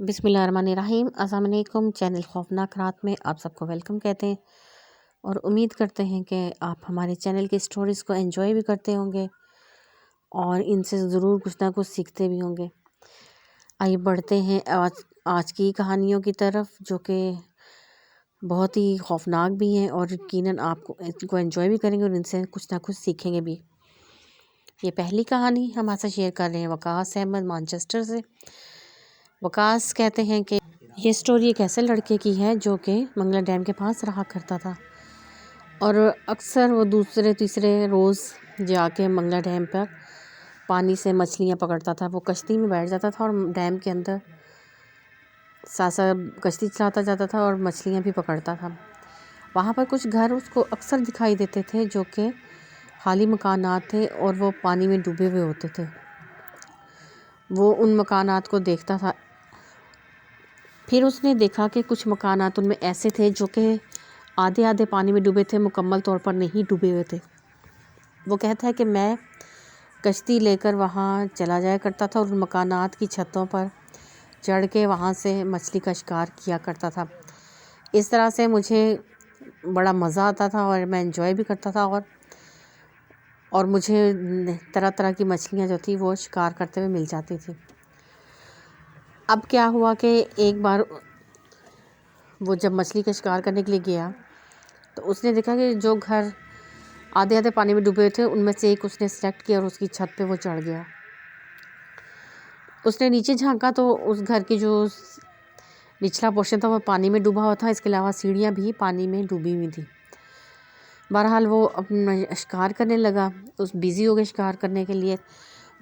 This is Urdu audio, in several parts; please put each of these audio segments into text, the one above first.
بسم اللہ الرحمن الرحیم۔ السلام علیکم۔ چینل خوفناک رات میں آپ سب کو ویلکم کہتے ہیں اور امید کرتے ہیں کہ آپ ہمارے چینل کی سٹوریز کو انجوائے بھی کرتے ہوں گے اور ان سے ضرور کچھ نہ کچھ سیکھتے بھی ہوں گے۔ آئیے بڑھتے ہیں آج کی کہانیوں کی طرف، جو کہ بہت ہی خوفناک بھی ہیں اور یقیناً آپ کو ان کو انجوائے بھی کریں گے اور ان سے کچھ نہ کچھ سیکھیں گے بھی۔ یہ پہلی کہانی ہم آپ سے شیئر کر رہے ہیں وقاص احمد مانچسٹر سے۔ وقاص کہتے ہیں کہ یہ سٹوری ایک ایسے لڑکے کی ہے جو کہ منگلا ڈیم کے پاس رہا کرتا تھا اور اکثر وہ دوسرے تیسرے روز جا کے منگلا ڈیم پر پانی سے مچھلیاں پکڑتا تھا۔ وہ کشتی میں بیٹھ جاتا تھا اور ڈیم کے اندر ساتھ کشتی چلاتا جاتا تھا اور مچھلیاں بھی پکڑتا تھا۔ وہاں پر کچھ گھر اس کو اکثر دکھائی دیتے تھے جو کہ خالی مکانات تھے اور وہ پانی میں ڈوبے ہوئے ہوتے تھے۔ وہ ان مکانات کو دیکھتا تھا۔ پھر اس نے دیکھا کہ کچھ مکانات ان میں ایسے تھے جو کہ آدھے آدھے پانی میں ڈوبے تھے، مکمل طور پر نہیں ڈوبے ہوئے تھے۔ وہ کہتا ہے کہ میں کشتی لے کر وہاں چلا جایا کرتا تھا اور ان مکانات کی چھتوں پر چڑھ کے وہاں سے مچھلی کا شکار کیا کرتا تھا۔ اس طرح سے مجھے بڑا مزہ آتا تھا اور میں انجوائے بھی کرتا تھا اور مجھے طرح طرح کی مچھلیاں جو تھی وہ شکار کرتے ہوئے مل جاتی تھی۔ اب کیا ہوا کہ ایک بار وہ جب مچھلی کا شکار کرنے کے لیے گیا تو اس نے دیکھا کہ جو گھر آدھے آدھے پانی میں ڈوبے تھے ان میں سے ایک اس نے سلیکٹ کیا اور اس کی چھت پہ وہ چڑھ گیا۔ اس نے نیچے جھانکا تو اس گھر کی جو نچلا پورشن تھا وہ پانی میں ڈوبا ہوا تھا، اس کے علاوہ سیڑھیاں بھی پانی میں ڈوبی ہوئی تھیں۔ بہرحال وہ اپنا شکار کرنے لگا، بیزی ہو گئے شکار کرنے کے لیے۔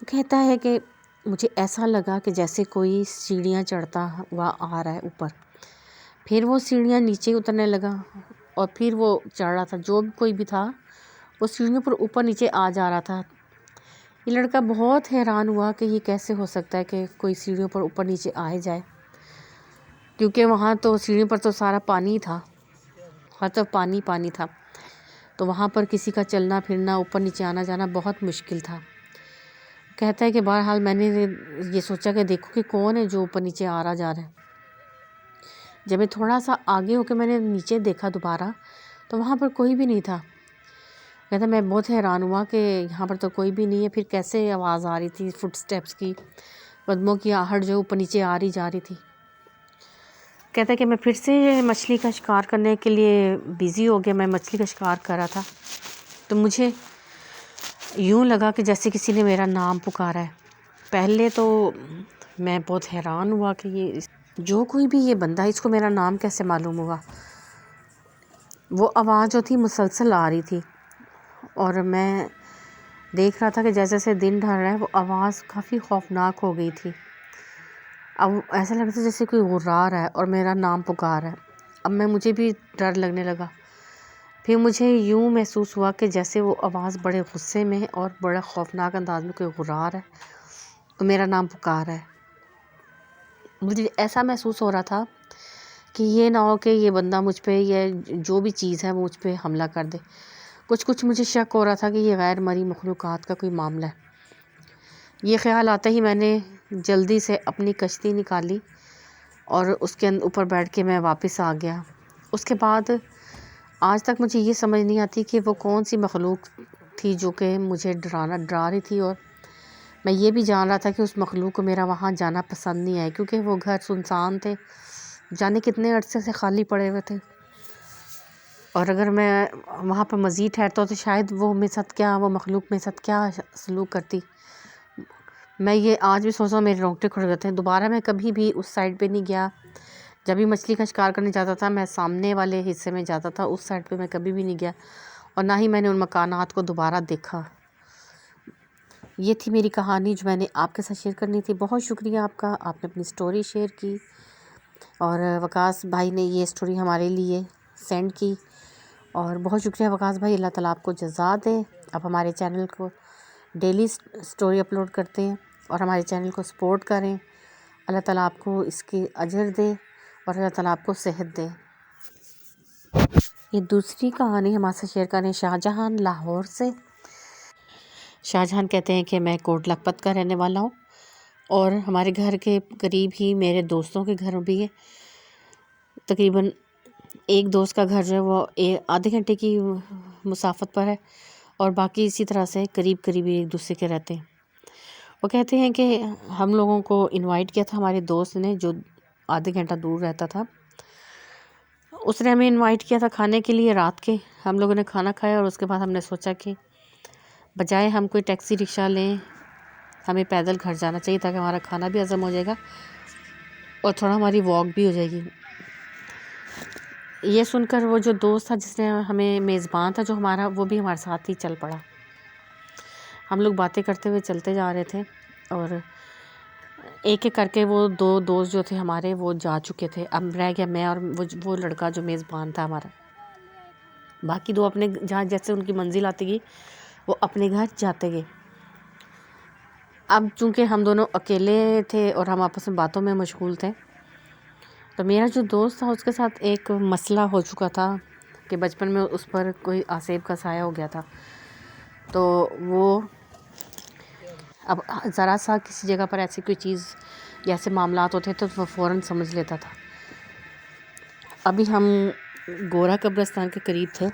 وہ کہتا ہے کہ مجھے ایسا لگا کہ جیسے کوئی سیڑھیاں چڑھتا ہوا آ رہا ہے اوپر، پھر وہ سیڑھیاں نیچے اترنے لگا اور پھر وہ چڑھ رہا تھا، جو کوئی بھی تھا وہ سیڑھیوں پر اوپر نیچے آ جا رہا تھا۔ یہ لڑکا بہت حیران ہوا کہ یہ کیسے ہو سکتا ہے کہ کوئی سیڑھیوں پر اوپر نیچے آئے جائے، کیونکہ وہاں تو سیڑھیوں پر تو سارا پانی تھا، ہر طرف پانی پانی تھا، تو وہاں پر کسی کا چلنا پھرنا اوپر نیچے آنا جانا بہت مشکل تھا۔ کہتا ہے کہ بہرحال میں نے یہ سوچا کہ دیکھو کہ کون ہے جو اوپر نیچے آ رہا جا رہا ہے۔ جب میں تھوڑا سا آگے ہو کے میں نے نیچے دیکھا دوبارہ تو وہاں پر کوئی بھی نہیں تھا۔ کہتا میں بہت حیران ہوا کہ یہاں پر تو کوئی بھی نہیں ہے، پھر کیسے آواز آ رہی تھی فٹ سٹیپس کی، قدموں کی آہٹ جو اوپر نیچے آ رہی جا رہی تھی۔ کہتا ہے کہ میں پھر سے مچھلی کا شکار کرنے کے لیے بیزی ہو گیا، میں مچھلی کا شکار کر رہا تھا تو مجھے یوں لگا کہ جیسے کسی نے میرا نام پکارا ہے۔ پہلے تو میں بہت حیران ہوا کہ یہ جو کوئی بھی یہ بندہ اس کو میرا نام کیسے معلوم ہوا۔ وہ آواز جو تھی مسلسل آ رہی تھی اور میں دیکھ رہا تھا کہ جیسے جیسے دن ڈھل رہا ہے وہ آواز کافی خوفناک ہو گئی تھی۔ اب ایسا لگ رہا تھا جیسے کوئی غرا رہا ہے اور میرا نام پکار ہے۔ اب مجھے بھی ڈر لگنے لگا۔ پھر مجھے یوں محسوس ہوا کہ جیسے وہ آواز بڑے غصے میں اور بڑا خوفناک انداز میں کوئی غرا رہا ہے اور میرا نام پکار ہے۔ مجھے ایسا محسوس ہو رہا تھا کہ یہ نہ ہو کہ یہ بندہ مجھ پہ، یہ جو بھی چیز ہے وہ مجھ پہ حملہ کر دے۔ کچھ مجھے شک ہو رہا تھا کہ یہ غیر مرئی مخلوقات کا کوئی معاملہ ہے۔ یہ خیال آتے ہی میں نے جلدی سے اپنی کشتی نکالی اور اس کے اوپر بیٹھ کے میں واپس آ گیا۔ اس کے بعد آج تک مجھے یہ سمجھ نہیں آتی کہ وہ کون سی مخلوق تھی جو کہ مجھے ڈرا رہی تھی، اور میں یہ بھی جان رہا تھا کہ اس مخلوق کو میرا وہاں جانا پسند نہیں آیا، کیونکہ وہ گھر سنسان تھے، جانے کتنے عرصے سے خالی پڑے ہوئے تھے، اور اگر میں وہاں پر مزید ٹھہرتا تو شاید وہ مخلوق میرے ساتھ کیا سلوک کرتی۔ میں یہ آج بھی سوچتا ہوں، میرے رونگٹے کھڑے ہو جاتے ہیں۔ دوبارہ میں کبھی بھی اس سائڈ پہ نہیں گیا۔ جب بھی مچھلی کا شکار کرنے جاتا تھا میں سامنے والے حصے میں جاتا تھا، اس سائڈ پہ میں کبھی بھی نہیں گیا اور نہ ہی میں نے ان مکانات کو دوبارہ دیکھا۔ یہ تھی میری کہانی جو میں نے آپ کے ساتھ شیئر کرنی تھی۔ بہت شکریہ آپ کا، آپ نے اپنی سٹوری شیئر کی اور وقاص بھائی نے یہ سٹوری ہمارے لیے سینڈ کی، اور بہت شکریہ وقاص بھائی۔ اللہ تعالیٰ آپ کو جزا دے۔ آپ ہمارے چینل کو ڈیلی سٹوری اپلوڈ کرتے ہیں اور ہمارے چینل کو سپورٹ کریں۔ اللہ تعالیٰ آپ کو اس کی اجر دے اور اللہ تعالیٰ آپ کو صحت دے۔ یہ دوسری کہانی ہم آپ سے شیئر کریں شاہ جہان لاہور سے۔ شاہ جہان کہتے ہیں کہ میں کوٹ لکھپت کا رہنے والا ہوں اور ہمارے گھر کے قریب ہی میرے دوستوں کے گھر بھی ہے. تقریباً ایک دوست کا گھر جو ہے وہ آدھے گھنٹے کی مسافت پر ہے اور باقی اسی طرح سے قریب قریبی ایک دوسرے کے رہتے ہیں. وہ کہتے ہیں کہ ہم لوگوں کو انوائٹ کیا تھا ہمارے دوست نے جو آدھے گھنٹہ دور رہتا تھا. اس نے ہمیں انوائٹ کیا تھا کھانے کے لیے رات کے. ہم لوگوں نے کھانا کھایا اور اس کے بعد ہم نے سوچا کہ بجائے ہم کوئی ٹیکسی رکشہ لیں ہمیں پیدل گھر جانا چاہیے تاکہ ہمارا کھانا بھی ہضم ہو جائے گا اور تھوڑا ہماری واک بھی ہو جائے گی. یہ سن کر وہ جو دوست تھا جس نے ہمیں میزبان تھا جو ہمارا وہ بھی ہمارے ساتھ ہی چل پڑا. ہم لوگ باتیں کرتے ہوئے چلتے جا رہے تھے اور ایک ایک کر کے وہ 2 دوست جو تھے ہمارے وہ جا چکے تھے. اب رہ گیا میں اور وہ لڑکا جو میزبان تھا ہمارا. باقی 2 اپنے جہاں جیسے ان کی منزل آتی گئی وہ اپنے گھر جاتے گئے. اب چونکہ ہم دونوں اکیلے تھے اور ہم آپس میں باتوں میں مشغول تھے تو میرا جو دوست تھا اس کے ساتھ ایک مسئلہ ہو چکا تھا کہ بچپن میں اس پر کوئی آسیب کا سایہ ہو گیا تھا. تو وہ اب ذرا سا کسی جگہ پر ایسی کوئی چیز یا ایسے معاملات ہوتے تو وہ فوراً سمجھ لیتا تھا. ابھی ہم گورا قبرستان کے قریب تھے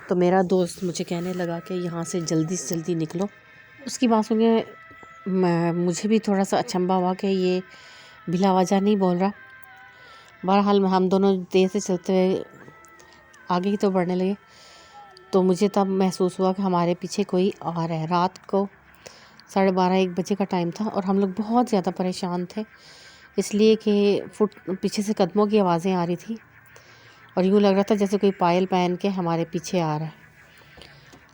تو میرا دوست مجھے کہنے لگا کہ یہاں سے جلدی نکلو. اس کی بات سن کے مجھے بھی تھوڑا سا اچنبھا ہوا کہ یہ بلا وجہ نہیں بول رہا. بہرحال ہم دونوں تیز سے چلتے ہوئے آگے ہی تو بڑھنے لگے تو مجھے تب محسوس ہوا کہ ہمارے پیچھے کوئی آ رہا ہے. رات کو 12:30-1 بجے کا ٹائم تھا اور ہم لوگ بہت زیادہ پریشان تھے اس لیے کہ پیچھے سے قدموں کی آوازیں آ رہی تھی اور یوں لگ رہا تھا جیسے کوئی پائل پہن کے ہمارے پیچھے آ رہا ہے.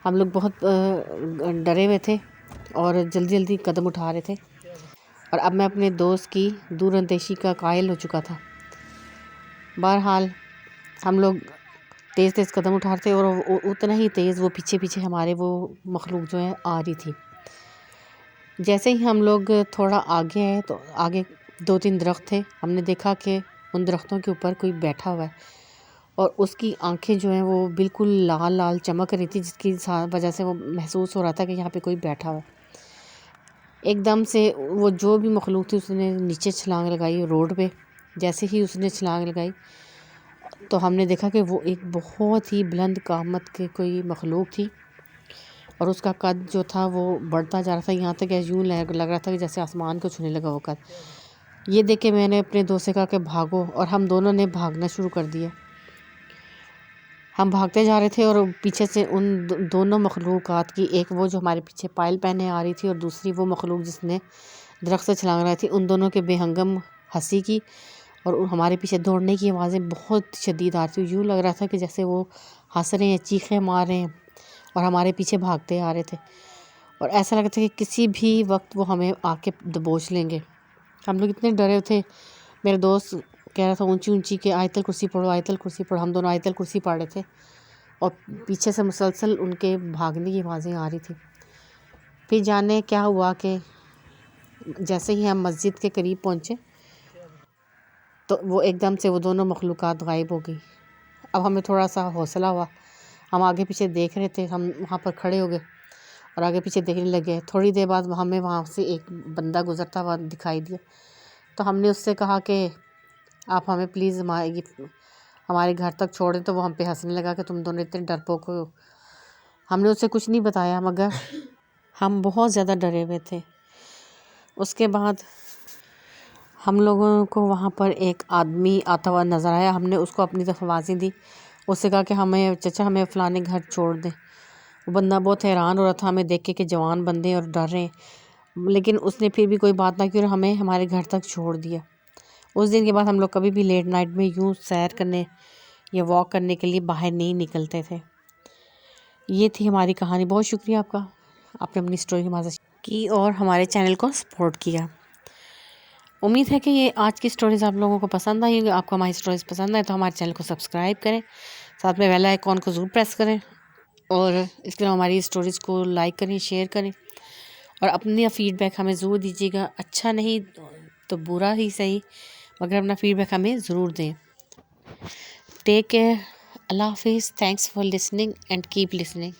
ہم لوگ بہت ڈرے ہوئے تھے اور جلدی قدم اٹھا رہے تھے اور اب میں اپنے دوست کی دور اندیشی کا قائل ہو چکا تھا. بہرحال ہم لوگ تیز قدم اٹھا رہے تھے اور اتنا ہی تیز وہ پیچھے ہمارے وہ مخلوق جو ہے آ رہی تھی. جیسے ہی ہم لوگ تھوڑا آگے آئے تو آگے 2-3 درخت تھے. ہم نے دیکھا کہ ان درختوں کے اوپر کوئی بیٹھا ہوا ہے اور اس کی آنکھیں جو ہیں وہ بالکل لال چمک رہی تھی جس کی وجہ سے وہ محسوس ہو رہا تھا کہ یہاں پہ کوئی بیٹھا ہوا ہے. ایک دم سے وہ جو بھی مخلوق تھی اس نے نیچے چھلانگ لگائی روڈ پہ. جیسے ہی اس نے چھلانگ لگائی تو ہم نے دیکھا کہ وہ ایک بہت ہی بلند قامت کے کوئی مخلوق تھی اور اس کا قد جو تھا وہ بڑھتا جا رہا تھا یہاں تک یوں لگ رہا تھا کہ جیسے آسمان کو چھونے لگا وہ قد. یہ دیکھ کے میں نے اپنے دوست سے کہا کہ بھاگو اور ہم دونوں نے بھاگنا شروع کر دیا. ہم بھاگتے جا رہے تھے اور پیچھے سے ان دونوں مخلوقات کی ایک وہ جو ہمارے پیچھے پائل پہنے آ رہی تھی اور دوسری وہ مخلوق جس نے درخت سے چھلانگ لگائی تھی. ان دونوں کے بے ہنگم ہنسی کی اور ہمارے پیچھے دوڑنے کی آوازیں بہت شدید آ رہی تھی. یوں لگ رہا تھا کہ جیسے وہ ہنس رہے ہیں چیخیں مار رہے ہیں اور ہمارے پیچھے بھاگتے آ رہے تھے اور ایسا لگ رہا تھا کہ کسی بھی وقت وہ ہمیں آ کے دبوچ لیں گے. ہم لوگ اتنے ڈرے تھے. میرے دوست کہہ رہا تھا اونچی کہ آیت الکرسی پڑھو. ہم دونوں آیت الکرسی پڑھ رہے تھے اور پیچھے سے مسلسل ان کے بھاگنے کی آوازیں آ رہی تھی. پھر جانے کیا ہوا کہ جیسے ہی ہم مسجد کے قریب پہنچے تو وہ ایک دم سے وہ دونوں مخلوقات غائب ہو گئی. اب ہمیں تھوڑا سا حوصلہ ہوا. ہم آگے پیچھے دیکھ رہے تھے. ہم وہاں پر کھڑے ہو گئے اور آگے پیچھے دیکھنے لگے. تھوڑی دیر بعد ہمیں وہاں سے ایک بندہ گزرتا ہوا دکھائی دیا تو ہم نے اس سے کہا کہ آپ ہمیں پلیز ہمارے گھر تک چھوڑ دیں. تو وہ ہم پہ ہنسنے لگا کہ تم دونوں اتنے ڈرپوک ہو. ہم نے اس سے کچھ نہیں بتایا مگر ہم بہت زیادہ ڈرے ہوئے تھے. اس کے بعد ہم لوگوں کو وہاں پر ایک آدمی آتا ہوا نظر آیا. ہم نے اس کو اپنی طرف آوازیں دی. اس سے کہا کہ چچا ہمیں فلانے گھر چھوڑ دیں. وہ بندہ بہت حیران ہو رہا تھا ہمیں دیکھ کے کہ جوان بندے اور ڈر رہے ہیں لیکن اس نے پھر بھی کوئی بات نہ کی اور ہمیں ہمارے گھر تک چھوڑ دیا. اس دن کے بعد ہم لوگ کبھی بھی لیٹ نائٹ میں یوں سیر کرنے یا واک کرنے کے لیے باہر نہیں نکلتے تھے. یہ تھی ہماری کہانی. بہت شکریہ آپ کا. آپ نے اپنی سٹوری ہمارے ساتھ کی اور ہمارے چینل کو سپورٹ کیا. امید ہے کہ یہ آج کی سٹوریز آپ لوگوں کو پسند آئی ہوگی. آپ کو ہماری سٹوریز پسند آئے تو ہمارے چینل کو سبسکرائب کریں. ساتھ میں بیل آئیکن کو ضرور پریس کریں اور اس کے علاوہ ہماری سٹوریز کو لائک کریں شیئر کریں اور اپنی فیڈ بیک ہمیں ضرور دیجیے گا. اچھا نہیں تو برا ہی صحیح مگر اپنا فیڈ بیک ہمیں ضرور دیں. ٹیک کیئر. اللہ حافظ. Thanks for listening and keep listening.